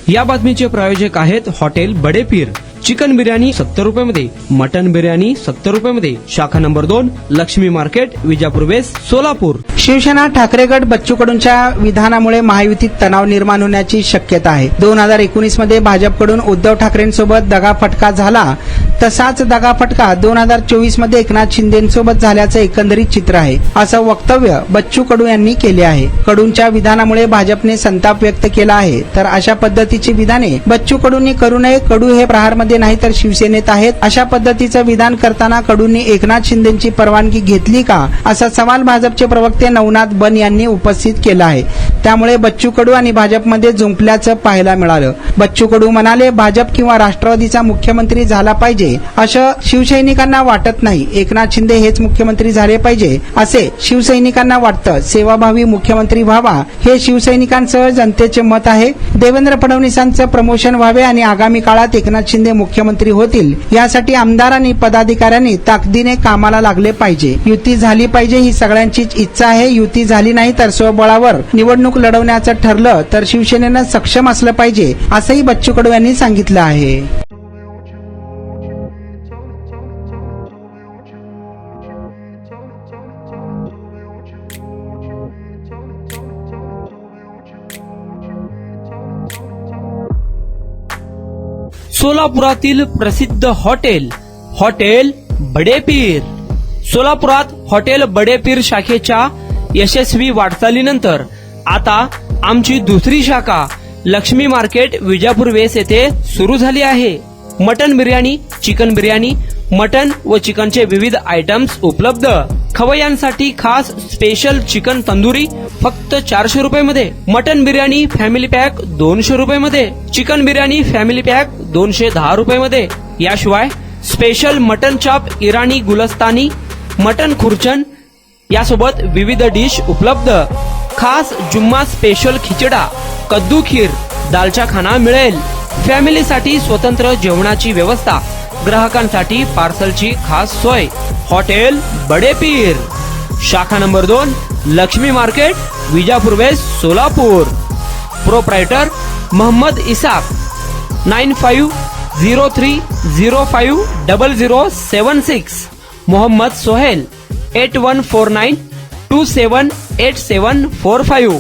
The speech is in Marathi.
या बातमीचे प्रायोजक आहेत हॉटेल बडे पीर। चिकन बिर्याणी 70 रुपयामध्ये, मटन बिर्याणी 70 रुपयामध्ये। शाखा number 2, Laxmi Market, Vijapur West, Solapur. Shivsena Thackeray गट बच्चू कडूंच्या विधानामुळे महायुतीत तणाव निर्माण होण्याची शक्यता आहे। 2019 मध्ये भाजपकडून उद्धव ठाकरेंसोबत दगाफटका झाला, तसाच दगाफटका 2024 मध्ये एकनाथ शिंदेसोबत झाल्याचं एकंदरीत चित्र आहे, असं वक्तव्य बच्चू कडू यांनी केले आहे। कडूंच्या विधानामुळे भाजपने संताप व्यक्त केला आहे, तर अशा पद्धतीची विधाने बच्चू कडूंनी करू नये। कडू हे प्रहारमध्ये नाही तर शिवसेनेत आहेत। अशा पद्धतीचं विधान करताना कडूंनी एकनाथ शिंदेची परवानगी घेतली का, असा सवाल भाजपचे प्रवक्ते नवनाथ बन यांनी उपस्थित केला आहे। त्यामुळे बच्चू कडू आणि भाजपमध्ये जुंपल्याचं पाहायला मिळालं। बच्चू कडू म्हणाले, भाजप किंवा राष्ट्रवादीचा मुख्यमंत्री झाला पाहिजे असं शिवसैनिकांना वाटत नाही। एकनाथ शिंदे हेच मुख्यमंत्री झाले पाहिजे असे शिवसैनिकांना वाटतं। सेवाभावी मुख्यमंत्री व्हावा हे शिवसैनिकांसह जनतेचे मत आहे। देवेंद्र फडणवीसांचं प्रमोशन व्हावे आणि आगामी काळात एकनाथ शिंदे मुख्यमंत्री होतील, यासाठी आमदार आणि पदाधिकाऱ्यांनी ताकदीने कामाला लागले पाहिजे। युती झाली पाहिजे ही सगळ्यांचीच इच्छा आहे। युती झाली नाही तर स्वबळावर निवडणूक लढवण्याचं ठरलं तर शिवसेनेनं सक्षम असलं पाहिजे, असंही बच्चू कडू यांनी सांगितलं आहे। सोलापुरातील प्रसिद्ध हॉटेल बडे पीर। सोलापुरात हॉटेल बडे पीर शाखेच्या यशस्वी वाटचालीनंतर आता आमची दुसरी शाखा लक्ष्मी मार्केट, विजापूर वेस्ट येथे सुरू झाली आहे। Mutton biryani, chicken biryani, mutton व चिकनचे विविध आयटम्स उपलब्ध। खवय्यांसाठी खास स्पेशल चिकन तंदुरी फक्त 400 रुपयामध्ये, मटन बिर्याणी फॅमिली पॅक 200 रुपयामध्ये, चिकन बिर्याणी फॅमिली पॅक 210 रुपयामध्ये। याशिवाय स्पेशल मटन चॉप, इराणी गुलस्तानी, मटन खुर्चन यासोबत विविध डिश उपलब्ध। खास जुम्मा स्पेशल खिचडा, कद्दू खीर, दालचा खाना मिळेल। फॅमिलीसाठी स्वतंत्र जेवणाची व्यवस्था, ग्राहकांसाठी पार्सलची खास सोय। हॉटेल बडे पीर, शाखा number 2, Laxmi Market, Vijapur West, Solapur. Proprietor Mohammed Isaq, 9503050076। Mohammed Sohel, 8149278745।